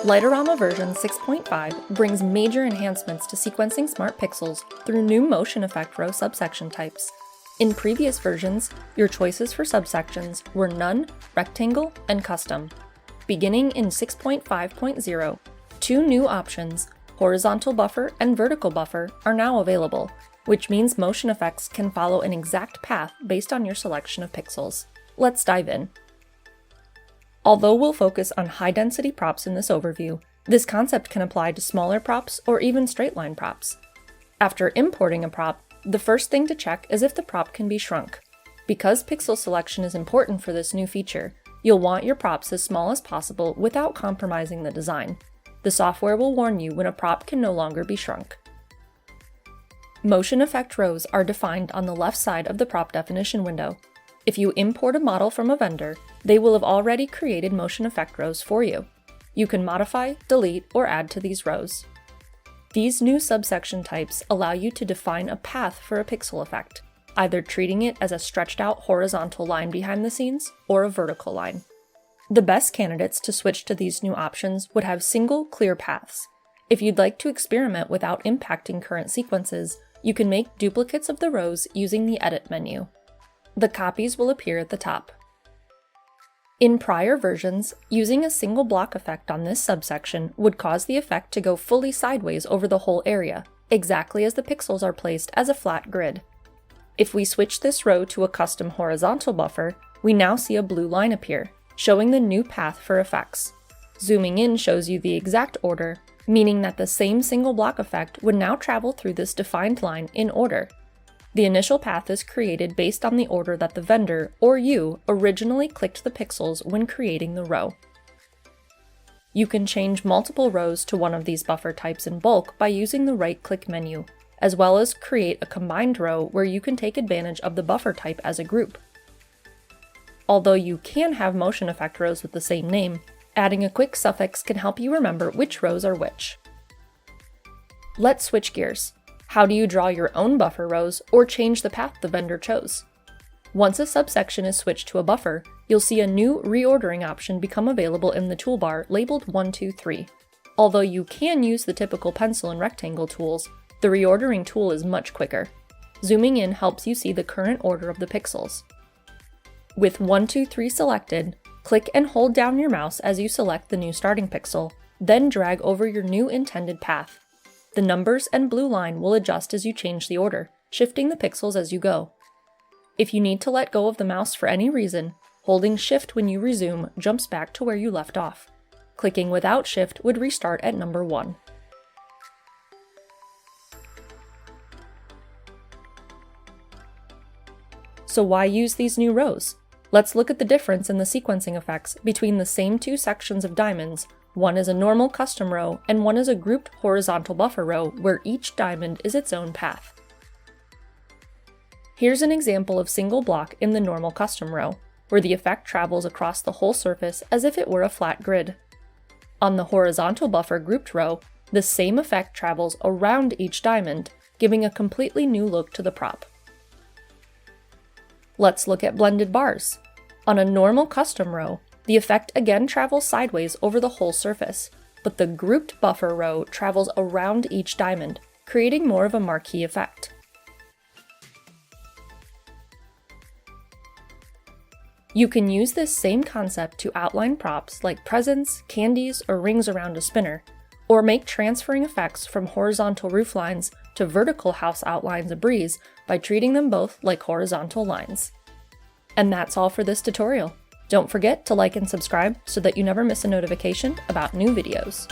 Light-O-Rama version 6.5 brings major enhancements to sequencing smart pixels through new motion effect row subsection types. In previous versions, your choices for subsections were None, Rectangle, and Custom. Beginning in 6.5.0, two new options, Horizontal Buffer and Vertical Buffer, are now available, which means motion effects can follow an exact path based on your selection of pixels. Let's dive in. Although we'll focus on high-density props in this overview, this concept can apply to smaller props or even straight-line props. After importing a prop, the first thing to check is if the prop can be shrunk. Because pixel selection is important for this new feature, you'll want your props as small as possible without compromising the design. The software will warn you when a prop can no longer be shrunk. Motion effect rows are defined on the left side of the prop definition window. If you import a model from a vendor, they will have already created motion effect rows for you. You can modify, delete, or add to these rows. These new subsection types allow you to define a path for a pixel effect, either treating it as a stretched out horizontal line behind the scenes or a vertical line. The best candidates to switch to these new options would have single, clear paths. If you'd like to experiment without impacting current sequences, you can make duplicates of the rows using the Edit menu. The copies will appear at the top. In prior versions, using a single block effect on this subsection would cause the effect to go fully sideways over the whole area, exactly as the pixels are placed as a flat grid. If we switch this row to a custom horizontal buffer, we now see a blue line appear, showing the new path for effects. Zooming in shows you the exact order, meaning that the same single block effect would now travel through this defined line in order. The initial path is created based on the order that the vendor, or you, originally clicked the pixels when creating the row. You can change multiple rows to one of these buffer types in bulk by using the right-click menu, as well as create a combined row where you can take advantage of the buffer type as a group. Although you can have motion effect rows with the same name, adding a quick suffix can help you remember which rows are which. Let's switch gears. How do you draw your own buffer rows or change the path the vendor chose? Once a subsection is switched to a buffer, you'll see a new reordering option become available in the toolbar labeled 1, 2, 3. Although you can use the typical pencil and rectangle tools, the reordering tool is much quicker. Zooming in helps you see the current order of the pixels. With 1, 2, 3 selected, click and hold down your mouse as you select the new starting pixel, then drag over your new intended path. The numbers and blue line will adjust as you change the order, shifting the pixels as you go. If you need to let go of the mouse for any reason, holding Shift when you resume jumps back to where you left off. Clicking without Shift would restart at number 1. So why use these new rows? Let's look at the difference in the sequencing effects between the same two sections of diamonds. One is a normal custom row, and one is a grouped horizontal buffer row where each diamond is its own path. Here's an example of single block in the normal custom row, where the effect travels across the whole surface as if it were a flat grid. On the horizontal buffer grouped row, the same effect travels around each diamond, giving a completely new look to the prop. Let's look at blended bars. On a normal custom row, the effect again travels sideways over the whole surface, but the grouped buffer row travels around each diamond, creating more of a marquee effect. You can use this same concept to outline props like presents, candies, or rings around a spinner, or make transferring effects from horizontal roof lines to vertical house outlines a breeze by treating them both like horizontal lines. And that's all for this tutorial. Don't forget to like and subscribe so that you never miss a notification about new videos.